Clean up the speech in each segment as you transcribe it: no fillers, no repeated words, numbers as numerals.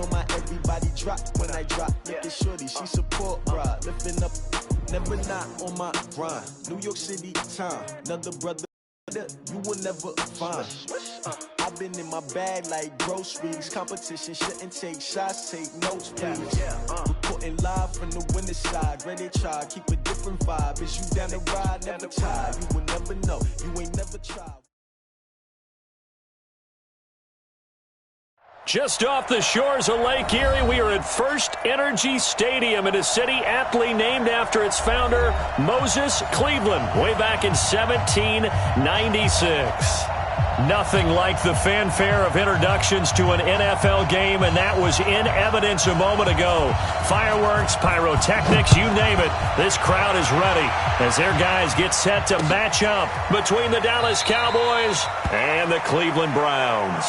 know my everybody drop when I drop. Looking shorty, she support ride. Lifting up, never not on my grind. New York City time, another brother you will never find. I've been in my bag like groceries. Competition shouldn't take shots, take notes, please. Reporting live from the winner side. Ready to try, keep a different vibe. Is you down the ride, never tired. You will never know, you ain't never tried. Just off the shores of Lake Erie, we are at First Energy Stadium in a city aptly named after its founder, Moses Cleveland, way back in 1796. Nothing like the fanfare of introductions to an NFL game, and that was in evidence a moment ago. Fireworks, pyrotechnics, you name it. This crowd is ready as their guys get set to match up between the Dallas Cowboys and the Cleveland Browns.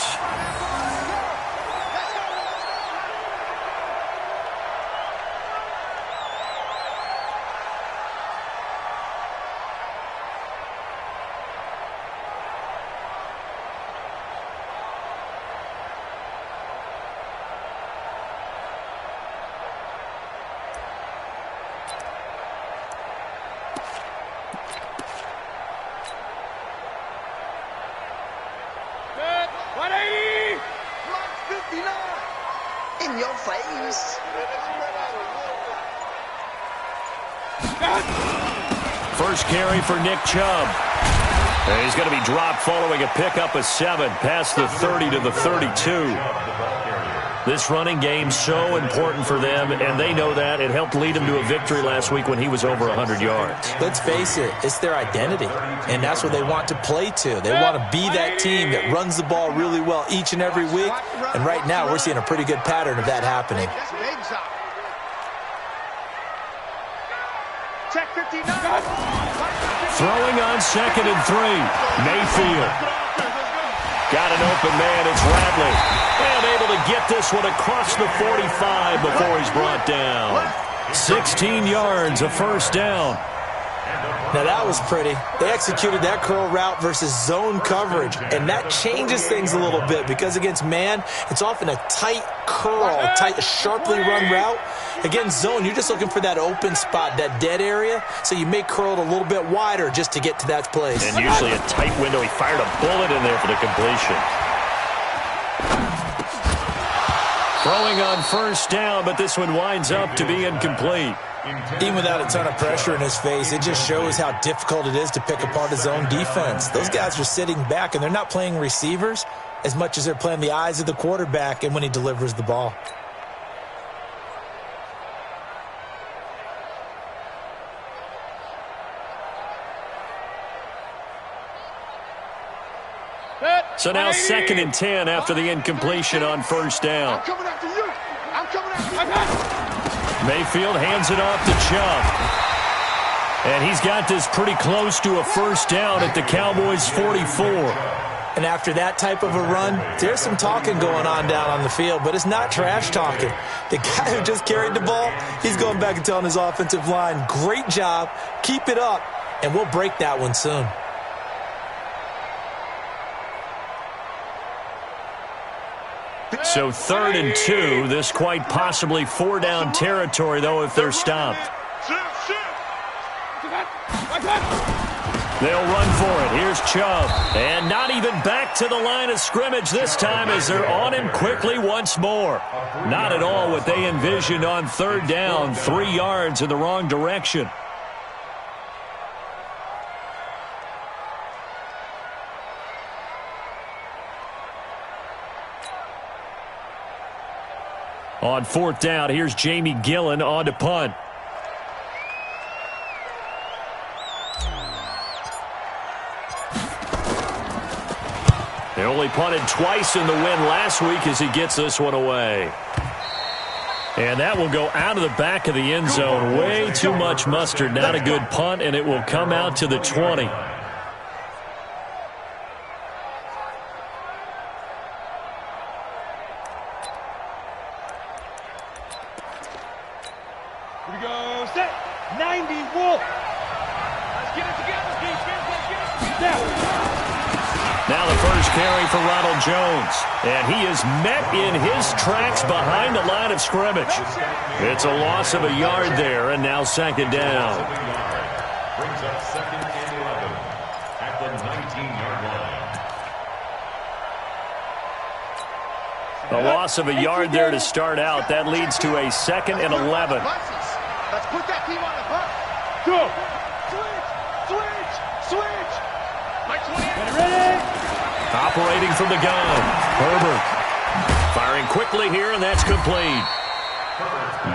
In your face. First carry for Nick Chubb. And he's going to be dropped following a pickup of 7 past the 30 to the 32. This running game so important for them, and they know that. It helped lead him to a victory last week when he was over 100 yards. Let's face it, it's their identity, and that's what they want to play to. They want to be that team that runs the ball really well each and every week, and right now we're seeing a pretty good pattern of that happening. Check 59. Throwing on 2nd and 3. Mayfield. Got an open man, it's Radley. And able to get this one across the 45 before he's brought down. 16 yards, a first down. Now that was pretty. They executed that curl route versus zone coverage, and that changes things a little bit because against man, it's often a tight curl, tight, sharply run route. Against zone, you're just looking for that open spot, that dead area, so you may curl it a little bit wider just to get to that place. And usually a tight window. He fired a bullet in there for the completion. Throwing on first down, but this one winds up to be incomplete. Even without a ton of pressure in his face, it just shows how difficult it is to pick apart his own defense. Those guys are sitting back, and they're not playing receivers as much as they're playing the eyes of the quarterback and when he delivers the ball. So now 2nd and 10 after the incompletion on first down. I'm coming after you. I'm coming after you. Mayfield hands it off to Chubb. And he's got this pretty close to a first down at the Cowboys' 44. And after that type of a run, there's some talking going on down on the field, but it's not trash talking. The guy who just carried the ball, he's going back and telling his offensive line, great job, keep it up, and we'll break that one soon. So 3rd and 2, this quite possibly 4-down territory, though, if they're stopped. They'll run for it. Here's Chubb. And not even back to the line of scrimmage this time as they're on him quickly once more. Not at all what they envisioned on 3rd down, 3 yards in the wrong direction. On 4th down, here's Jamie Gillen on to punt. They only punted twice in the win last week as he gets this one away. And that will go out of the back of the end zone. Way too much mustard. Not a good punt, and it will come out to the 20. Here we go. Set. 90 Wolf. Let's get it together, defense. Let's get it together. Now the first carry for Ronald Jones. And he is met in his tracks behind the line of scrimmage. It's a loss of a yard there, and now second down. Brings up second and 11 at the 19-yard line. A loss of a yard there to start out. That leads to a second and 11. Let's put that team on the bus. Go. Switch. My 20. Ready? Operating from the gun. Herbert. Firing quickly here, and that's complete.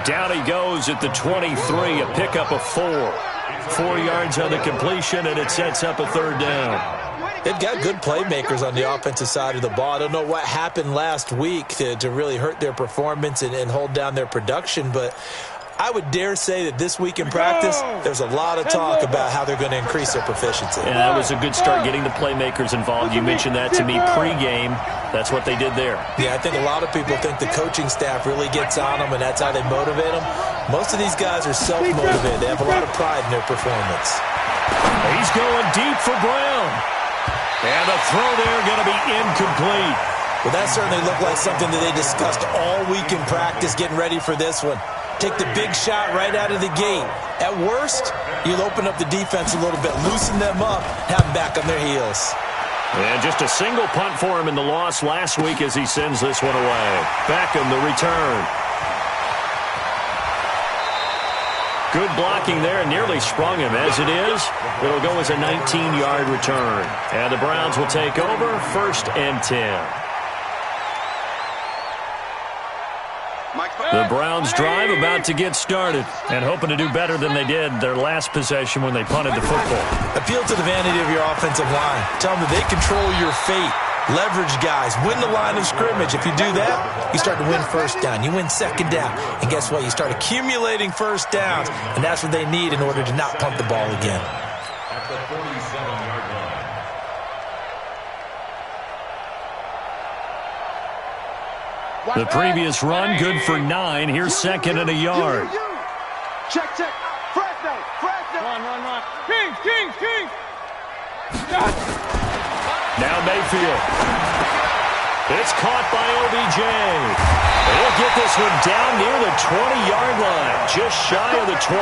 Down he goes at the 23, a pickup of 4. 4 yards on the completion, and it sets up a third down. They've got good playmakers on the offensive side of the ball. I don't know what happened last week to really hurt their performance and hold down their production, but I would dare say that this week in practice, there's a lot of talk about how they're going to increase their proficiency. And that was a good start, getting the playmakers involved. You mentioned that to me pregame. That's what they did there. Yeah, I think a lot of people think the coaching staff really gets on them, and that's how they motivate them. Most of these guys are self-motivated. They have a lot of pride in their performance. He's going deep for Brown. And the throw there going to be incomplete. Well, that certainly looked like something that they discussed all week in practice, getting ready for this one. Take the big shot right out of the gate. At worst, you'll open up the defense a little bit, loosen them up, have them back on their heels. And just a single punt for him in the loss last week as he sends this one away. Beckham, the return. Good blocking there, nearly sprung him. As it is, it'll go as a 19-yard return. And the Browns will take over, 1st and 10. The Browns drive about to get started and hoping to do better than they did their last possession when they punted the football. Appeal to the vanity of your offensive line. Tell them that they control your fate. Leverage guys. Win the line of scrimmage. If you do that, you start to win first down. You win second down. And guess what? You start accumulating first downs. And that's what they need in order to not punt the ball again. At the 47-yard line. The previous run, good for 9. Here's second and a yard. Check. Fresno. Run. Kings. Now Mayfield. It's caught by OBJ. They'll get this one down near the 20-yard line, just shy of the 20.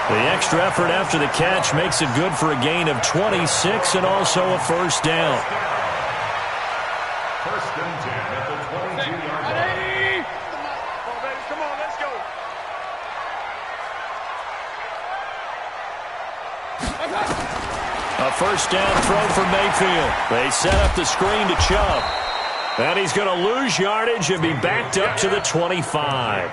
The extra effort after the catch makes it good for a gain of 26 and also a first down. First and 10 at the 22-yard line. Come on, let's go. A first down throw for Mayfield. They set up the screen to Chubb. And he's going to lose yardage and be backed up to the 25.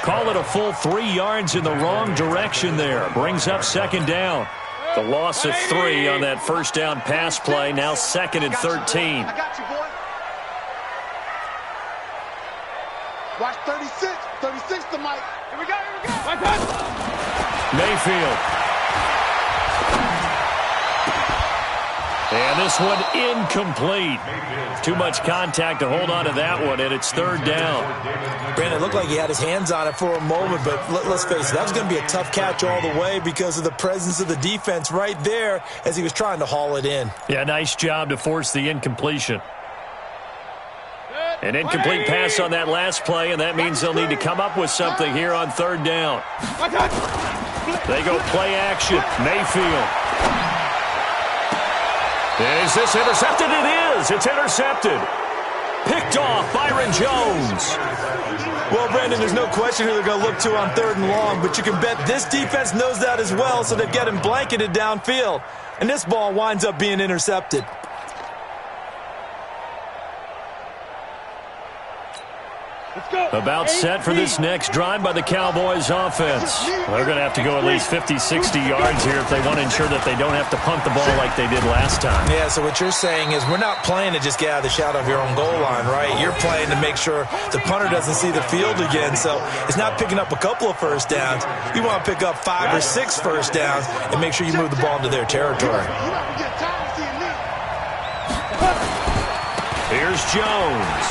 Call it a full 3 yards in the wrong direction there. Brings up second down. The loss of 3 on that first down pass play. Now 2nd and 13. I got you, boy. Watch 36. 36 to Mike. Here we go. Mayfield. And this one incomplete. Too much contact to hold on to that one, and it's third down. Brandon, it looked like he had his hands on it for a moment, but let's face it, that was going to be a tough catch all the way because of the presence of the defense right there as he was trying to haul it in. Yeah, nice job to force the incompletion. An incomplete pass on that last play, and that means they'll need to come up with something here on third down. They go play action. Mayfield. Is this intercepted? It is. It's intercepted. Picked off Byron Jones. Well, Brandon, there's no question who they're going to look to on 3rd and long, but you can bet this defense knows that as well, so they've got him blanketed downfield. And this ball winds up being intercepted. About set for this next drive by the Cowboys offense. They're going to have to go at least 50, 60 yards here if they want to ensure that they don't have to punt the ball like they did last time. Yeah, so what you're saying is we're not playing to just get out of the shadow of your own goal line, right? You're playing to make sure the punter doesn't see the field again. So it's not picking up a couple of first downs. You want to pick up 5 or 6 first downs and make sure you move the ball into their territory. Here's Jones.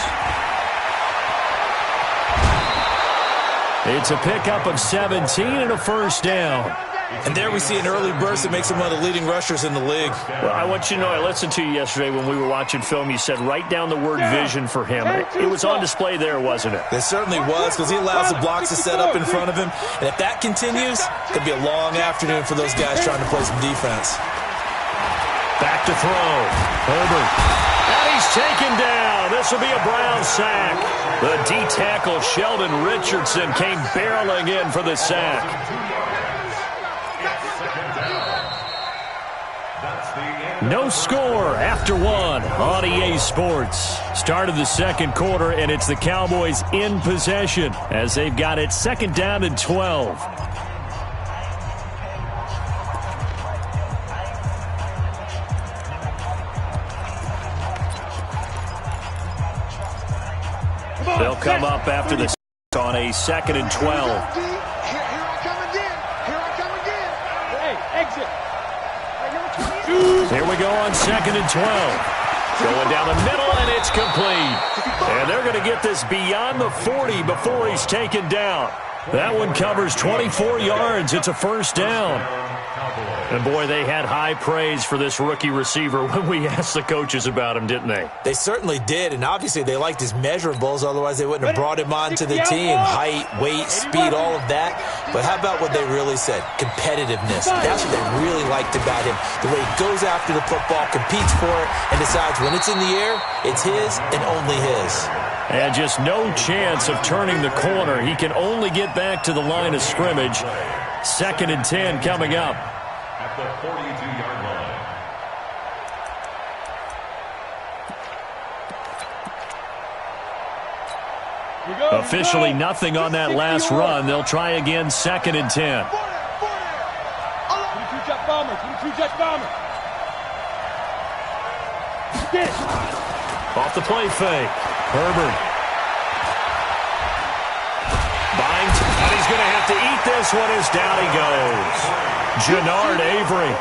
It's a pickup of 17 and a first down. And there we see an early burst that makes him one of the leading rushers in the league. Well, I want you to know, I listened to you yesterday when we were watching film. You said write down the word vision for him. It was on display there, wasn't it? It certainly was, because he allows the blocks to set up in front of him. And if that continues, it could be a long afternoon for those guys trying to play some defense. Back to throw. Herbert. And he's taken down. This will be a Brown sack. The D-tackle, Sheldon Richardson, came barreling in for the sack. No score after one on EA Sports. Start of the second quarter, and it's the Cowboys in possession as they've got it second down and 12. They'll come up after the on a second and 12. Here I come again. Here I come again. Hey, exit. Here we go on second and 12. Going down the middle, and it's complete. And they're going to get this beyond the 40 before he's taken down. That one covers 24 yards. It's a first down. And, boy, they had high praise for this rookie receiver when we asked the coaches about him, didn't they? They certainly did, and obviously they liked his measurables. Otherwise, they wouldn't have brought him onto the team. Height, weight, speed, all of that. But how about what they really said? Competitiveness. That's what they really liked about him. The way he goes after the football, competes for it, and decides when it's in the air, it's his and only his. And just no chance of turning the corner. He can only get back to the line of scrimmage. Second and 10 coming up. At the 42-yard line. Officially nothing on that last run. They'll try again second and 10. 22 jet bomber. 22 jet bomber. Off the play fake. Herbert. Binds, and he's going to have to eat this one as down he goes. Jannard Avery.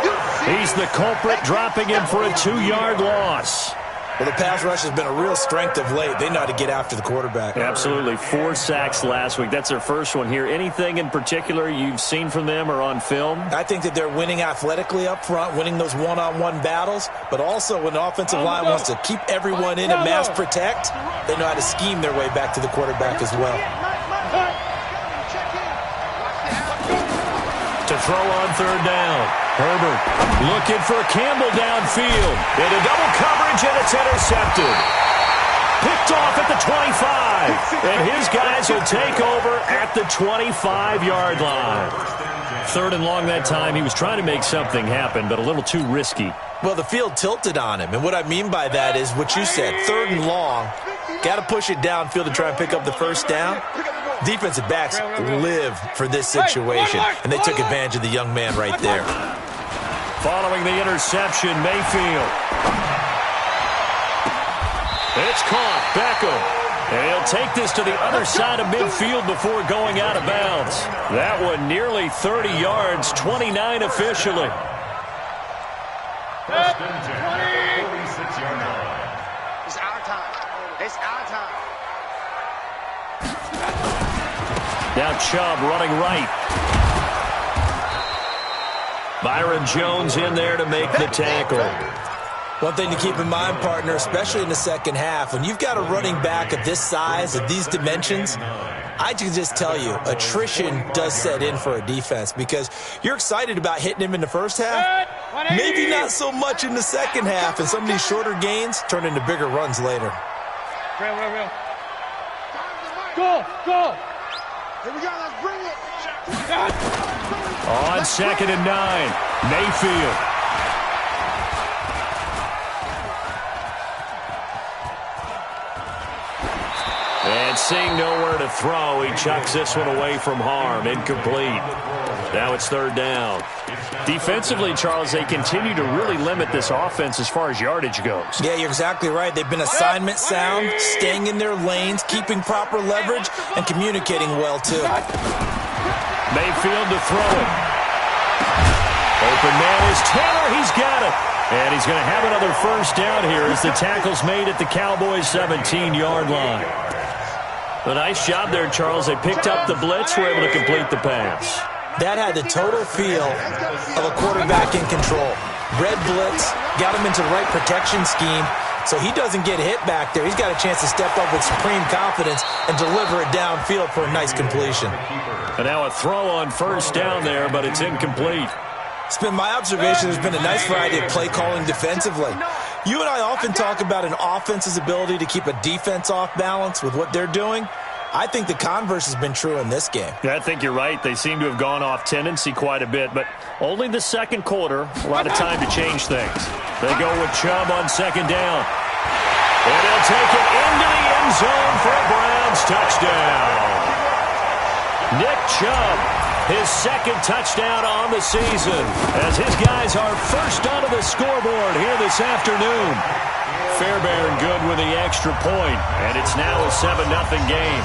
He's the culprit, dropping him for a 2-yard loss. Well, the pass rush has been a real strength of late. They know how to get after the quarterback. Absolutely. 4 sacks last week. That's their first one here. Anything in particular you've seen from them or on film? I think that they're winning athletically up front, winning those one-on-one battles, but also when the offensive line wants to keep everyone in and mass protect, they know how to scheme their way back to the quarterback as well. To throw on third down. Herbert looking for Campbell downfield. Into double coverage, and it's intercepted. Picked off at the 25. And his guys will take over at the 25-yard line. Third and long that time. He was trying to make something happen, but a little too risky. Well, the field tilted on him, and what I mean by that is what you said, third and long. Got to push it downfield to try and pick up the first down. Defensive backs live for this situation, and they took advantage of the young man right there. Following the interception, Mayfield. It's caught. Beckham. And he'll take this to the other side of midfield before going out of bounds. That one nearly 30 yards, 29 officially. First and 10, 46-yard line. It's our time. It's our time. Now Chubb running right. Byron Jones in there to make the tackle. One thing to keep in mind, partner, especially in the second half, when you've got a running back of this size, of these dimensions, I can just tell you, attrition does set in for a defense because you're excited about hitting him in the first half, maybe not so much in the second half, and some of these shorter gains turn into bigger runs later. Real. Go. Here we go, let's bring it. On second and 9, Mayfield. And seeing nowhere to throw, he chucks this one away from harm. Incomplete. Now it's third down. Defensively, Charles, they continue to really limit this offense as far as yardage goes. Yeah, you're exactly right. They've been assignment sound, staying in their lanes, keeping proper leverage, and communicating well, too. Mayfield to throw it. Open man is Taylor. He's got it. And he's going to have another first down here as the tackle's made at the Cowboys' 17-yard line. A nice job there, Charles. They picked up the blitz, were able to complete the pass. That had the total feel of a quarterback in control. Red blitz, got him into the right protection scheme, so he doesn't get hit back there. He's got a chance to step up with supreme confidence and deliver it downfield for a nice completion. And now a throw on first down there, but it's incomplete. It's been my observation there's been a nice variety of play calling defensively. You and I often talk about an offense's ability to keep a defense off balance with what they're doing. I think the converse has been true in this game. Yeah, I think you're right. They seem to have gone off tendency quite a bit, but only the second quarter, a lot of time to change things. They go with Chubb on second down. And they'll take it into the end zone for a Browns touchdown. Nick Chubb, his second touchdown on the season, as his guys are first onto the scoreboard here this afternoon. Fairbairn good with the extra point, and it's now a 7-0 game.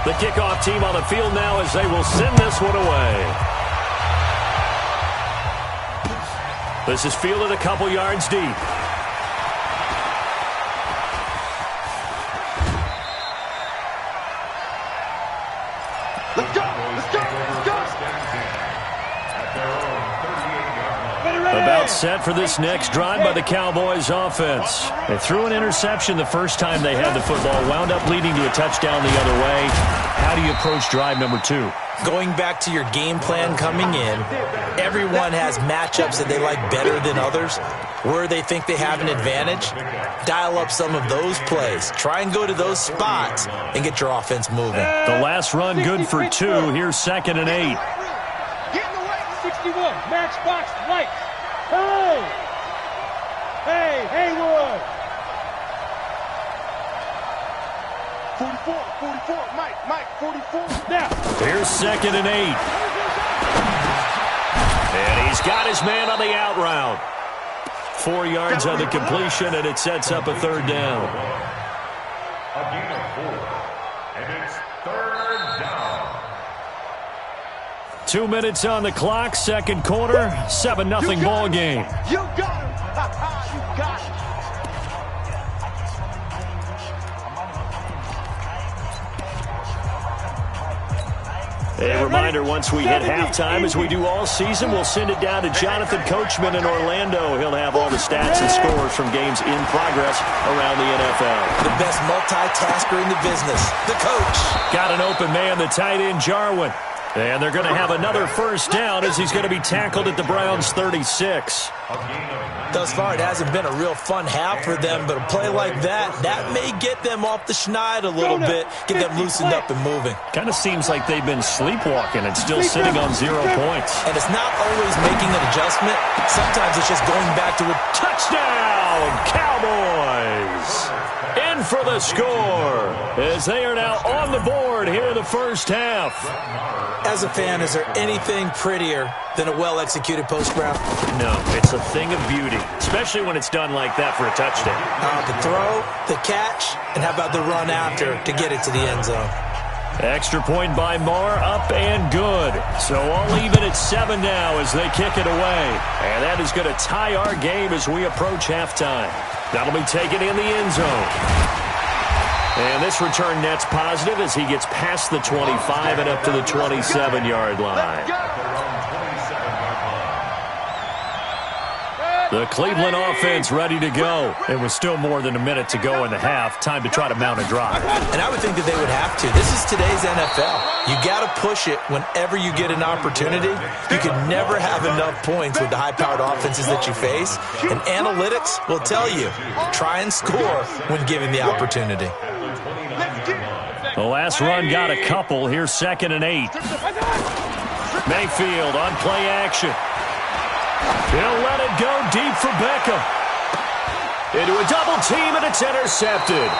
The kickoff team on the field now as they will send this one away. This is fielded a couple yards deep. Let's go! Let's go! Let's go! About set for this next drive by the Cowboys offense. They threw an interception the first time they had the football, wound up leading to a touchdown the other way. How do you approach drive number 2? Going back to your game plan coming in, everyone has matchups that they like better than others. Where they think they have an advantage, dial up some of those plays. Try and go to those spots and get your offense moving. The last run good for 2. Here's 2nd and 8. Get in the way. 61. Matchbox right. Hey! Hey, Haywood! 44, Mike, 44. Now. Here's 2nd and 8. And he's got his man on the out route. 4 yards on the completion, and it sets up a 3rd down. A gain of 4, and it's 3rd down. 2 minutes on the clock, second quarter, 7-0 ball game. You got him! You got him! A reminder, once we hit halftime, as we do all season, we'll send it down to Jonathan Coachman in Orlando. He'll have all the stats and scores from games in progress around the NFL. The best multitasker in the business, the coach. Got an open man, the tight end, Jarwin. And they're going to have another first down as he's going to be tackled at the Browns' 36. Thus far, it hasn't been a real fun half for them, but a play like that may get them off the schneid a little bit, get them loosened up and moving. Kind of seems like they've been sleepwalking and still sitting on 0 points. And it's not always making an adjustment. Sometimes it's just going back to a touchdown, Cowboys! In for the score as they are now on the board here in the first half. As a fan, is there anything prettier than a well-executed post route? No, it's a thing of beauty, especially when it's done like that for a touchdown. The throw, the catch, and how about the run after to get it to the end zone? Extra point by Marr, up and good. So all even at 7 now as they kick it away. And that is going to tie our game as we approach halftime. That'll be taken in the end zone. And this return net's positive as he gets past the 25 and up to the 27-yard line. The Cleveland offense ready to go. It was still more than a minute to go in the half. Time to try to mount a drive. And I would think that they would have to. This is today's NFL. You got to push it whenever you get an opportunity. You can never have enough points with the high-powered offenses that you face. And analytics will tell you, try and score when given the opportunity. The last run got a couple. Here's 2nd and 8. Mayfield on play action. He'll let it go deep for Beckham. Into a double team, and it's intercepted.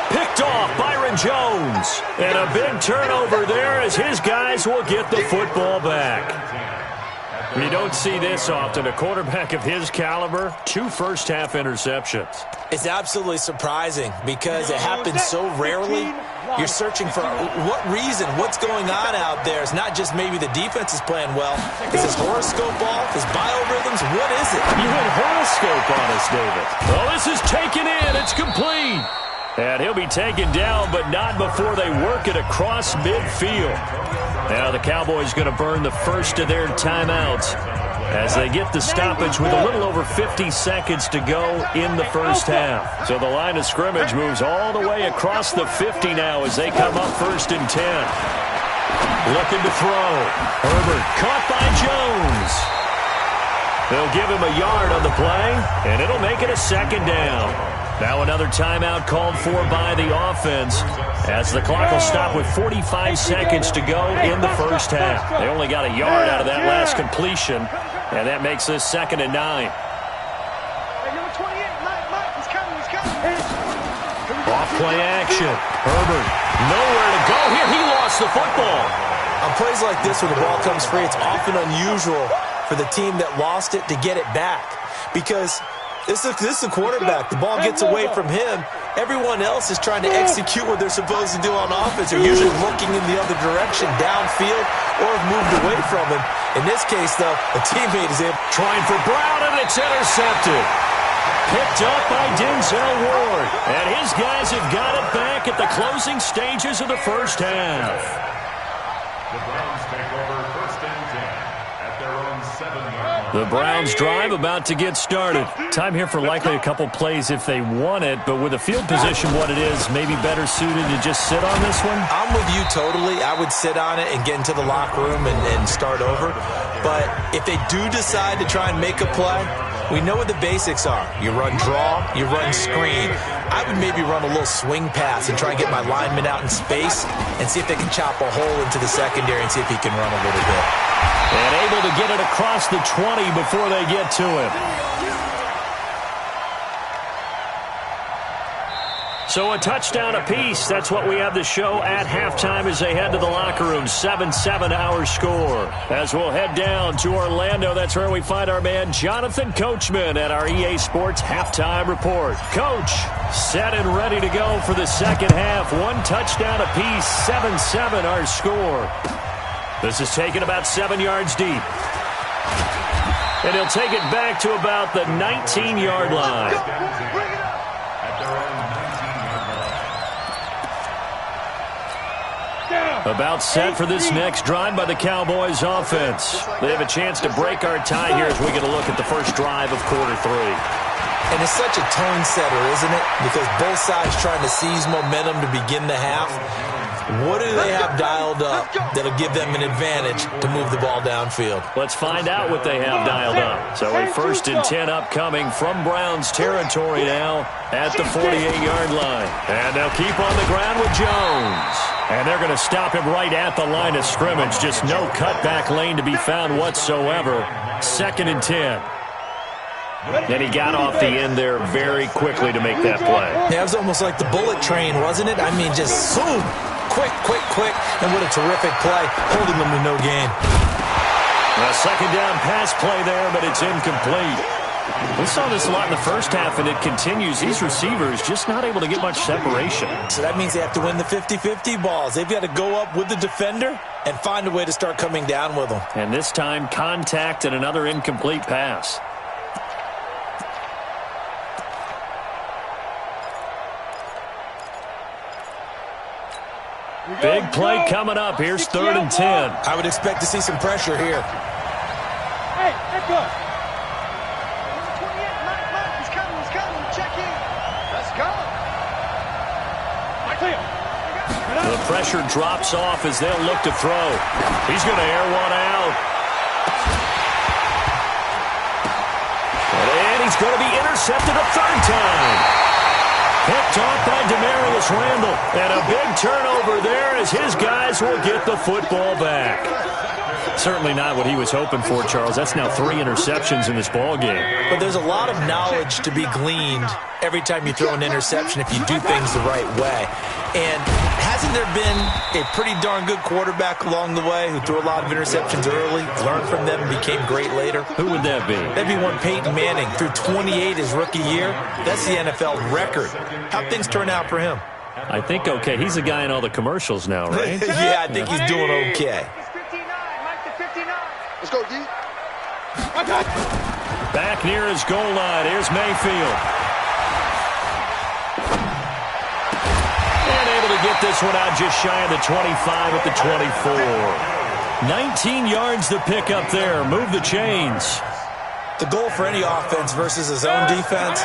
Picked off Byron Jones. And a big turnover there as his guys will get the football back. You don't see this often. A quarterback of his caliber, 2 first-half interceptions. It's absolutely surprising because it happens so rarely. You're searching for what reason, what's going on out there. It's not just maybe the defense is playing well. Is his horoscope off? His biorhythms? What is it? You had horoscope on us, David. Well, this is taken in. It's complete. And he'll be taken down, but not before they work it across midfield. Now the Cowboys going to burn the first of their timeouts as they get the stoppage with a little over 50 seconds to go in the first half. So the line of scrimmage moves all the way across the 50 now as they come up 1st and 10. Looking to throw. Herbert caught by Jones. They'll give him a yard on the play, and it'll make it a 2nd down. Now another timeout called for by the offense as the clock will stop with 45 seconds to go in the first half. They only got a yard out of that last completion, and that makes this 2nd and 9. Off play action. Herbert, nowhere to go here. He lost the football. On plays like this where the ball comes free, it's often unusual for the team that lost it to get it back because this is the quarterback. The ball gets away from him. Everyone else is trying to execute what they're supposed to do on offense. They're usually looking in the other direction, downfield, or have moved away from him. In this case, though, a teammate is in. Trying for Brown, and it's intercepted. Picked up by Denzel Ward. And his guys have got it back at the closing stages of the first half. The Browns take over 1st and 10 at their own 7-yard line. The Browns drive about to get started. Time here for likely a couple plays if they want it, but with the field position what it is, maybe better suited to just sit on this one? I'm with you totally. I would sit on it and get into the locker room and start over. But if they do decide to try and make a play, we know what the basics are. You run draw, you run screen. I would maybe run a little swing pass and try and get my lineman out in space and see if they can chop a hole into the secondary and see if he can run a little bit. And able to get it across the 20 before they get to him. So a touchdown apiece. That's what we have to show at halftime as they head to the locker room. 7-7 our score. As we'll head down to Orlando, that's where we find our man Jonathan Coachman at our EA Sports Halftime Report. Coach, set and ready to go for the second half. One touchdown apiece. 7-7 our score. This is taken about 7 yards deep. And he'll take it back to about the 19-yard line. About set for this next drive by the Cowboys offense. They have a chance to break our tie here as we get a look at the first drive of quarter 3. And it's such a tone setter, isn't it? Because both sides trying to seize momentum to begin the half. What do they have dialed up that'll give them an advantage to move the ball downfield? Let's find out what they have dialed up. So a 1st and 10 upcoming from Browns territory now at the 48-yard line. And they'll keep on the ground with Jones. And they're going to stop him right at the line of scrimmage. Just no cutback lane to be found whatsoever. 2nd and 10. And he got off the end there very quickly to make that play. Yeah, it was almost like the bullet train, wasn't it? I mean, just zoom. Quick, quick, quick. And what a terrific play, holding them to no gain. A 2nd down pass play there, but it's incomplete. We saw this a lot in the first half, and it continues. These receivers just not able to get much separation. So that means they have to win the 50-50 balls. They've got to go up with the defender and find a way to start coming down with them. And this time, contact and another incomplete pass. Big play coming up. Here's 3rd and 10. I would expect to see some pressure here. Hey, let's go. He's coming. Check in. Let's go. The pressure drops off as they'll look to throw. He's going to air one out. And he's going to be intercepted a 3rd time. Picked off by Demarius Randall. And a big turnover there as his guys will get the football back. Certainly not what he was hoping for, Charles. That's now 3 interceptions in this ball game. But there's a lot of knowledge to be gleaned every time you throw an interception if you do things the right way. And hasn't there been a pretty darn good quarterback along the way who threw a lot of interceptions early, learned from them, and became great later? Who would that be? That'd be one Peyton Manning. Threw 28 his rookie year. That's the NFL record. How'd things turn out for him? I think okay. He's the guy in all the commercials now, right? Yeah, I think he's doing okay. Let's go, D. Back near his goal line. Here's Mayfield. to get this one out just shy of the 25 at the 24. 19 yards to pick up there. Move the chains. The goal for any offense versus a zone defense,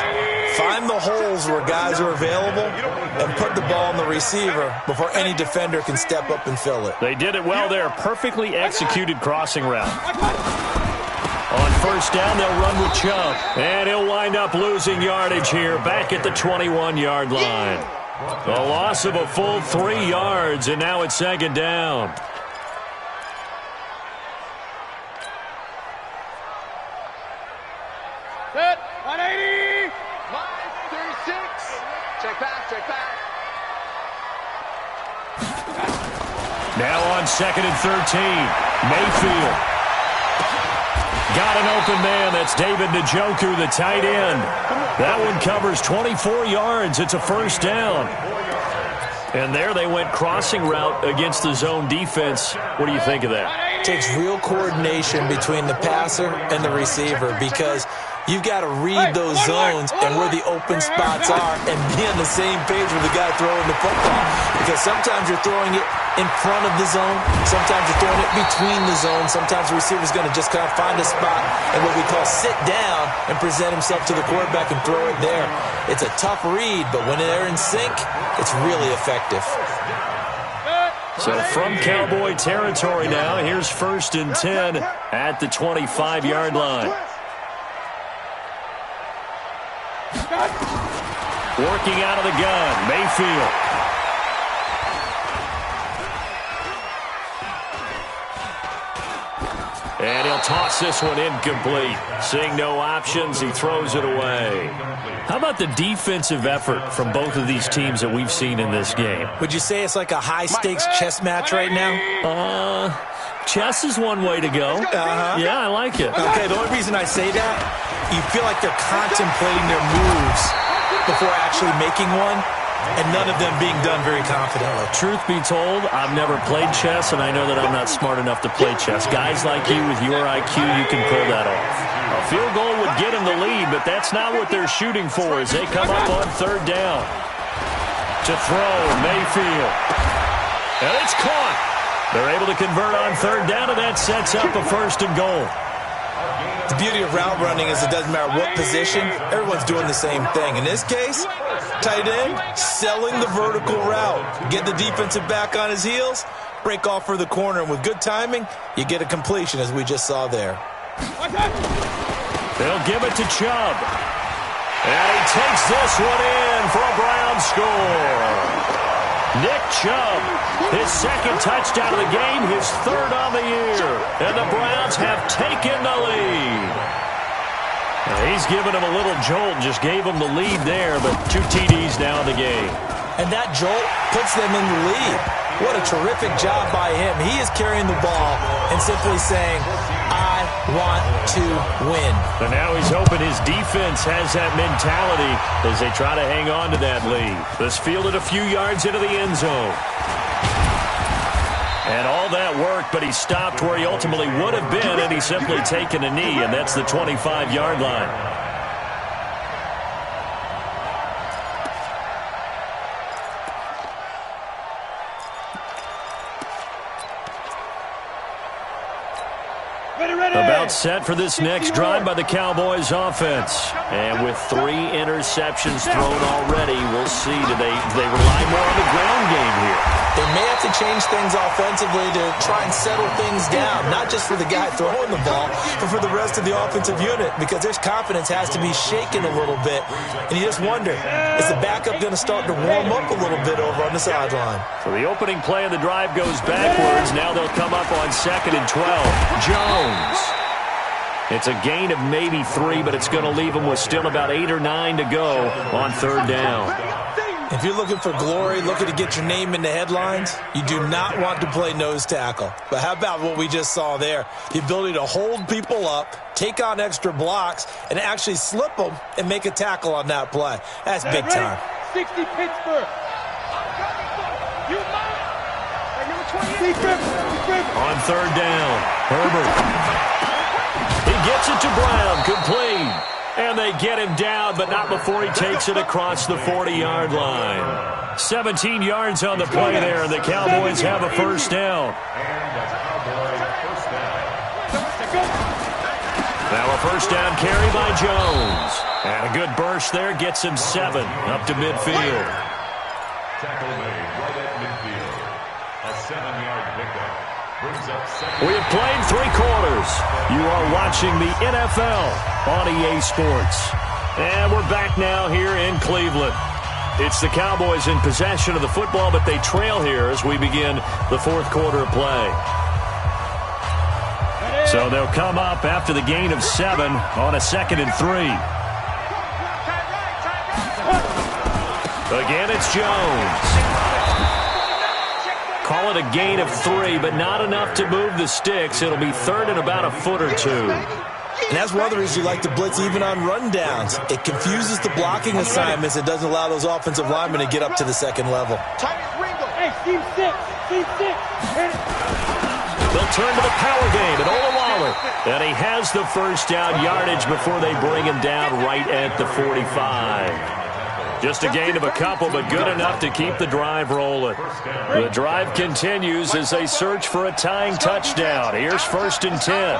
find the holes where guys are available and put the ball on the receiver before any defender can step up and fill it. They did it well there. Perfectly executed crossing route. On first down, they'll run with Chubb. And he'll wind up losing yardage here back at the 21-yard line. A loss of a full 3 yards, and now it's second down. Set, 180. 36. Check back, check back. Now on 2nd and 13. Mayfield. Got an open man. That's David Njoku, the tight end. That one covers 24 yards. It's a first down. And there they went crossing route against the zone defense. What do you think of that? Takes real coordination between the passer and the receiver because you've got to read those zones and where the open spots are and be on the same page with the guy throwing the football. Because sometimes you're throwing it in front of the zone. Sometimes you're throwing it between the zones. Sometimes the receiver's going to just kind of find a spot and what we call sit down and present himself to the quarterback and throw it there. It's a tough read, but when they're in sync, it's really effective. So from Cowboy territory now, here's 1st and 10 at the 25-yard line. Working out of the gun, Mayfield. And he'll toss this one incomplete. Seeing no options, he throws it away. How about the defensive effort from both of these teams that we've seen in this game? Would you say it's like a high-stakes chess match right now? Chess is one way to go. Yeah, I like it. Okay, the only reason I say that, you feel like they're contemplating their moves before actually making one, and none of them being done very confidently. Truth be told, I've never played chess, and I know that I'm not smart enough to play chess. Guys like you with your IQ, you can pull that off. A field goal would get them the lead, but that's not what they're shooting for as they come up on 3rd down. To throw, Mayfield. And it's caught. They're able to convert on 3rd down, and that sets up a 1st and goal. The beauty of route running is it doesn't matter what position, everyone's doing the same thing. In this case, tight end, selling the vertical route. Get the defensive back on his heels, break off for the corner, and with good timing, you get a completion as we just saw there. They'll give it to Chubb. And he takes this one in for a Brown score. Nick Chubb, his 2nd touchdown of the game, his 3rd on the year. And the Browns have taken the lead. Now he's given him a little jolt, just gave him the lead there, but 2 TDs now in the game. And that jolt puts them in the lead. What a terrific job by him. He is carrying the ball and simply saying, I want to win. And now he's hoping his defense has that mentality as they try to hang on to that lead. This fielded a few yards into the end zone. And all that worked, but he stopped where he ultimately would have been, and he's simply taken a knee, and that's the 25-yard line. About set for this next drive by the Cowboys offense. And with 3 interceptions thrown already, we'll see. Do they rely more on the ground game here? They may have to change things offensively to try and settle things down, not just for the guy throwing the ball, but for the rest of the offensive unit, because their confidence has to be shaken a little bit. And you just wonder, is the backup going to start to warm up a little bit over on the sideline? So the opening play of the drive goes backwards. Now they'll come up on 2nd and 12. Jones. It's a gain of maybe 3, but it's going to leave them with still about 8 or 9 to go on 3rd down. If you're looking for glory, looking to get your name in the headlines, you do not want to play nose tackle. But how about what we just saw there? The ability to hold people up, take on extra blocks, and actually slip them and make a tackle on that play. That's big time. 60 Pittsburgh. On 3rd down, Herbert. He gets it to Brown, complete. And they get him down, but not before he takes it across the 40-yard line. 17 yards on the play there, and the Cowboys have a first down. Now a first down carry by Jones. And a good burst there gets him 7 up to midfield. Tackle made right at midfield. A 7-yard pickup. Brings up second. We have played 3 quarters. You are watching the NFL on EA Sports. And we're back now here in Cleveland. It's the Cowboys in possession of the football, but they trail here as we begin the fourth quarter of play. So they'll come up after the gain of 7 on a 2nd and 3. Again, it's Jones. Call it a gain of 3, but not enough to move the sticks. It'll be 3rd and about a foot or 2. And that's one of the reasons you like to blitz even on rundowns. It confuses the blocking assignments. It doesn't allow those offensive linemen to get up to the second level. Hey, team 6. They'll turn to the power game at Olawale. And he has the first down yardage before they bring him down right at the 45. Just a gain of a couple, but good enough to keep the drive rolling. The drive continues as they search for a tying touchdown. Here's 1st and 10.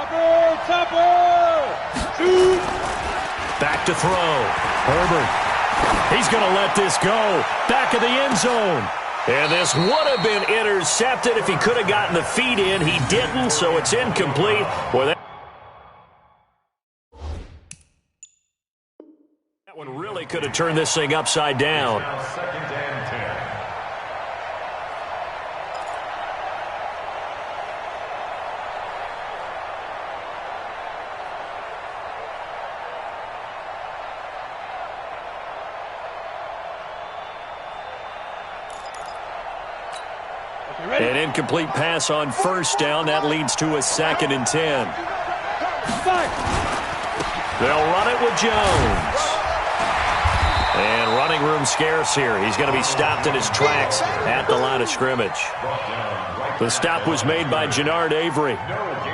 Back to throw. Herbert. He's going to let this go. Back of the end zone. And this would have been intercepted if he could have gotten the feet in. He didn't, so it's incomplete. Well, that one really could have turned this thing upside down. Now 2nd and 10. An incomplete pass on first down. That leads to a 2nd and 10. They'll run it with Jones. And running room scarce here. He's going to be stopped in his tracks at the line of scrimmage. The stop was made by Jannard Avery.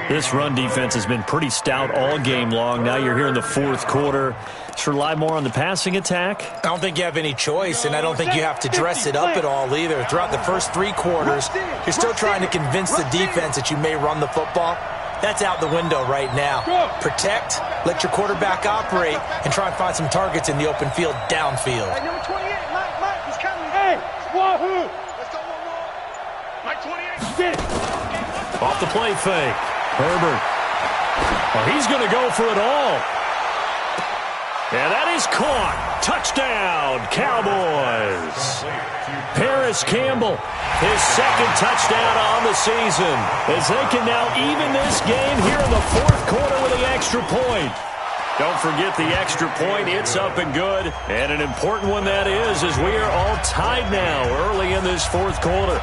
This run defense has been pretty stout all game long. Now you're here in the fourth quarter. Should rely more on the passing attack? I don't think you have any choice, and I don't think you have to dress it up at all either. Throughout the first 3 quarters, you're still trying to convince the defense that you may run the football. That's out the window right now. Protect, let your quarterback operate, and try and find some targets in the open field downfield. Hey, number 28, Mike, he's coming. Hey, wahoo! Let's go one more. Mike 28, get it. Off the play fake. Herbert. Well, he's going to go for it all. And that is caught. Touchdown, Cowboys. Paris Campbell, his 2nd touchdown on the season, as they can now even this game here in the fourth quarter with the extra point. Don't forget the extra point. It's up and good. And an important one that is, as we are all tied now early in this fourth quarter.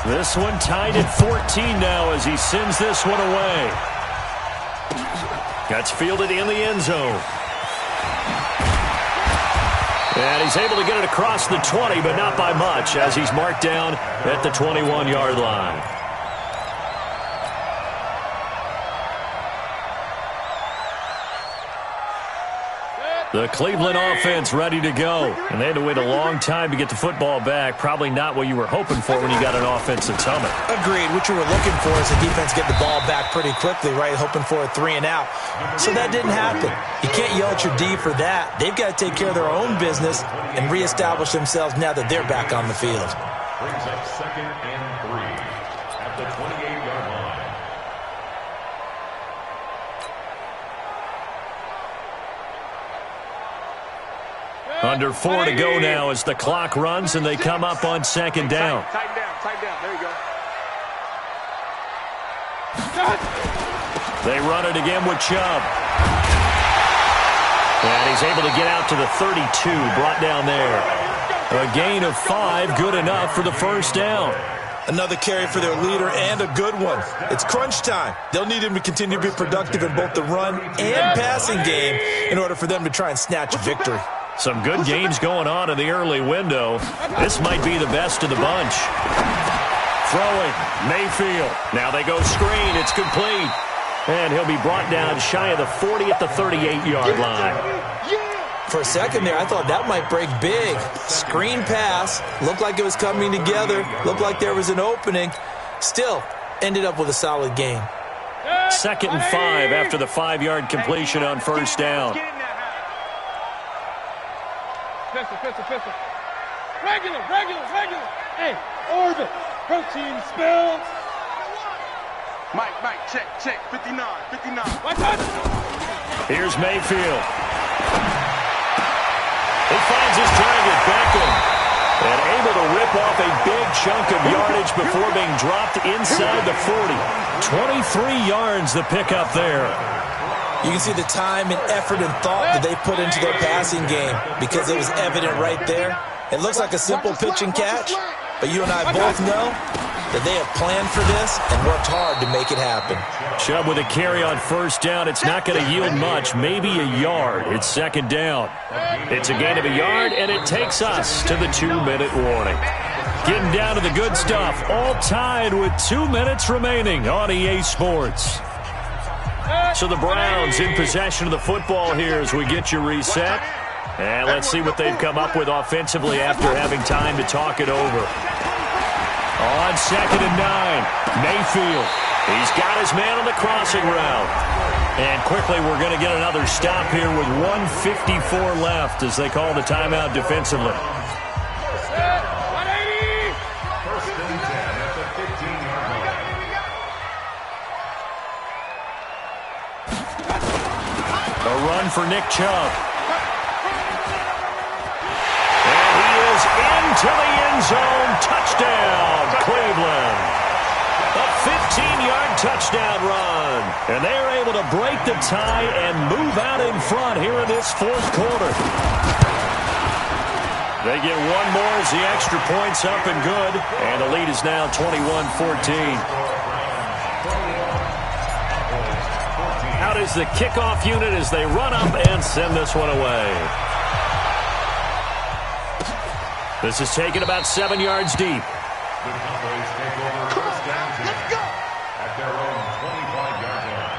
This one tied at 14 now as he sends this one away. That's fielded in the end zone. And he's able to get it across the 20, but not by much, as he's marked down at the 21-yard line. The Cleveland offense ready to go. And they had to wait a long time to get the football back. Probably not what you were hoping for when you got an offensive helmet. Agreed. What you were looking for is the defense get the ball back pretty quickly, right? Hoping for a 3 and out. So that didn't happen. You can't yell at your D for that. They've got to take care of their own business and reestablish themselves now that they're back on the field. Brings up 2nd and 3 at the 28-yard line. Under 4 to go now as the clock runs and they come up on 2nd down. Tighten down. There you go. They run it again with Chubb. And he's able to get out to the 32, brought down there. A gain of 5, good enough for the first down. Another carry for their leader and a good one. It's crunch time. They'll need him to continue to be productive in both the run and passing game in order for them to try and snatch a victory. Some good games going on in the early window. This might be the best of the bunch. Throwing, Mayfield. Now they go screen. It's complete. And he'll be brought down shy of the 40 at the 38-yard line. For a second there, I thought that might break big. Screen pass. Looked like it was coming together. Looked like there was an opening. Still, ended up with a solid gain. 2nd and 5 after the 5-yard completion on first down. Pistol. Regular. Hey, orbit. Protein spills. Mike, check. 59. Here's Mayfield. He finds his target, Beckham, and able to rip off a big chunk of yardage before being dropped inside the 40. 23 yards the pickup there. You can see the time and effort and thought that they put into their passing game because it was evident right there. It looks like a simple pitch and catch, but you and I both know that they have planned for this and worked hard to make it happen. Chubb with a carry on first down. It's not going to yield much, maybe a yard. It's 2nd down. It's a gain of a yard, and it takes us to the 2-minute warning. Getting down to the good stuff, all tied with 2 minutes remaining on EA Sports. So the Browns in possession of the football here as we get you reset. And let's see what they've come up with offensively after having time to talk it over. On 2nd and 9, Mayfield. He's got his man on the crossing route. And quickly we're going to get another stop here with 1:54 left as they call the timeout defensively. First and 10 at the 15-yard line. A run for Nick Chubb. And he is into the end zone. Touchdown, Cleveland. A 15-yard touchdown run. And they are able to break the tie and move out in front here in this 4th quarter. They get one more as the extra point's up and good. And the lead is now 21-14. Out is the kickoff unit as they run up and send this one away. This is taken about 7 yards deep. The Cowboys take over first down at their own 25-yard line.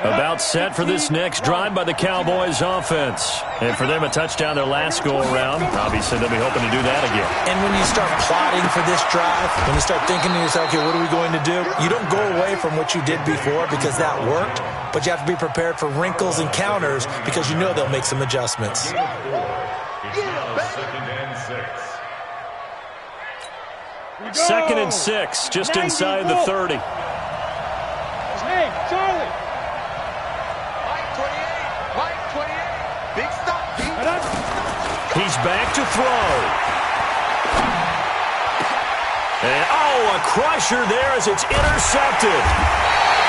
About set for this next drive by the Cowboys offense. And for them, a touchdown their last go-around. Obviously, they'll be hoping to do that again. And when you start plotting for this drive, when you start thinking to yourself, okay, what are we going to do? You don't go away from what you did before because that worked, but you have to be prepared for wrinkles and counters because you know they'll make some adjustments. It's now 2nd and 6. 2nd and 6, just inside the 30. Hey, Charlie. Mike 28. Big stop. He's back to throw. And, a crusher there as it's intercepted.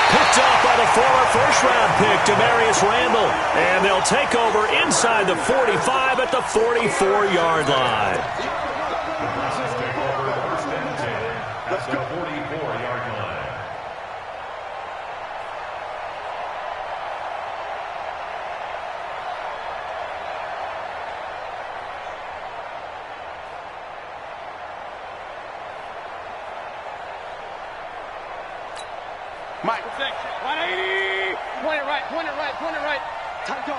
Picked up by the former first-round pick, Demarius Randall. And they'll take over inside the 45 at the 44-yard line. The Browns take over first and 10 at the 44-yard line. Mike. 180. Point it right. Time go.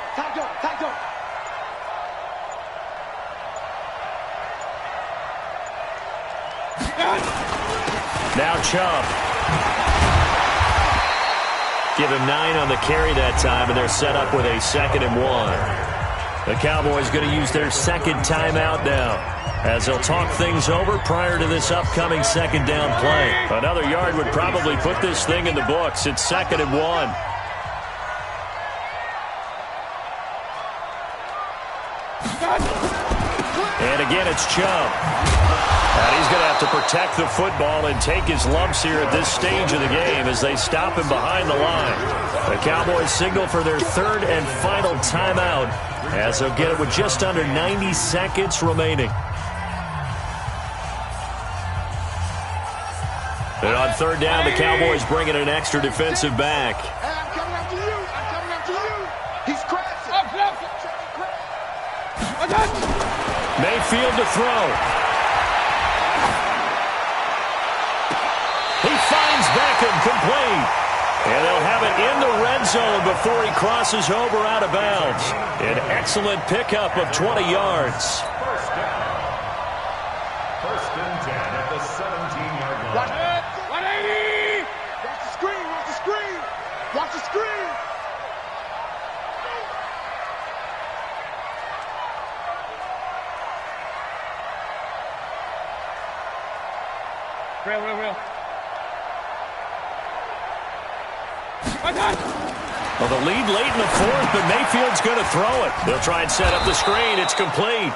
Now Chubb. Give him 9 on the carry that time, and they're set up with a 2nd and 1. The Cowboys going to use their 2nd timeout now, as they'll talk things over prior to this upcoming 2nd down play. Another yard would probably put this thing in the books. It's 2nd and 1. And again, it's Chubb. And he's going to have to protect the football and take his lumps here at this stage of the game as they stop him behind the line. The Cowboys signal for their 3rd and final timeout as they'll get it with just under 90 seconds remaining. And on 3rd down, the Cowboys bring in an extra defensive back. I'm coming after you. Mayfield to throw. He finds Beckham complete. And they'll have it in the red zone before he crosses over out of bounds. An excellent pickup of 20 yards. First down. First and 10 at the 17-yard line. Watch it. 180. Watch the screen. Watch the screen. Watch the screen. Real. Well, the lead late in the fourth, but Mayfield's going to throw it. They'll try and set up the screen. It's complete.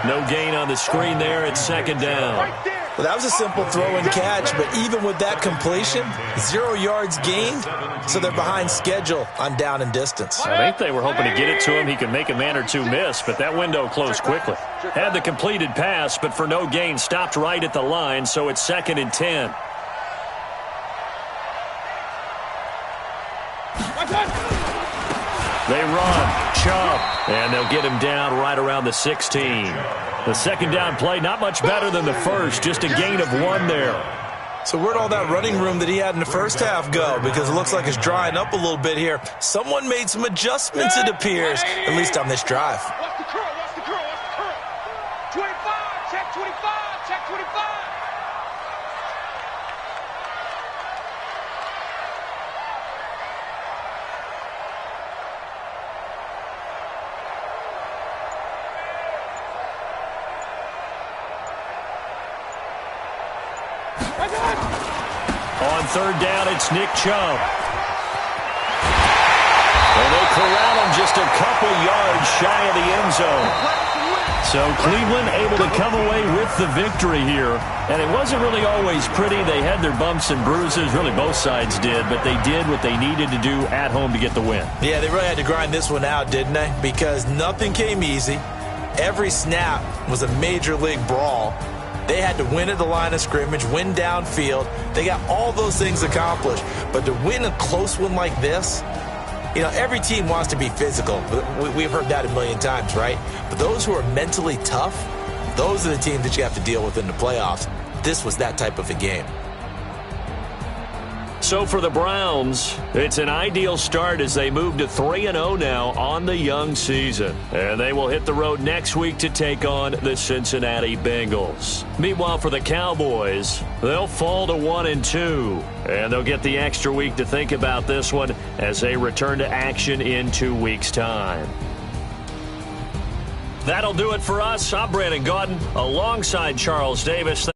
No gain on the screen there. It's second down. Well, that was a simple throw and catch, but even with that completion, 0 yards gained, so they're behind schedule on down and distance. I think they were hoping to get it to him. He could make a man or two miss, but that window closed quickly. Had the completed pass, but for no gain, stopped right at the line, so it's second and 10. They run, Chubb, and they'll get him down right around the 16. The second down play, not much better than the first, just a gain of 1 there. So where'd all that running room that he had in the first half go? Because it looks like it's drying up a little bit here. Someone made some adjustments, it appears, at least on this drive. Watch the curl. 25. Check 25. Check 25. On third down, it's Nick Chubb. And they corral him just a couple yards shy of the end zone. So Cleveland able to come away with the victory here. And it wasn't really always pretty. They had their bumps and bruises. Really, both sides did. But they did what they needed to do at home to get the win. Yeah, they really had to grind this one out, didn't they? Because nothing came easy. Every snap was a major league brawl. They had to win at the line of scrimmage, win downfield. They got all those things accomplished. But to win a close one like this, you know, every team wants to be physical. We've heard that a million times, right? But those who are mentally tough, those are the teams that you have to deal with in the playoffs. This was that type of a game. So for the Browns, it's an ideal start as they move to 3-0 now on the young season. And they will hit the road next week to take on the Cincinnati Bengals. Meanwhile, for the Cowboys, they'll fall to 1-2. And they'll get the extra week to think about this one as they return to action in 2 weeks' time. That'll do it for us. I'm Brandon Gaudin alongside Charles Davis.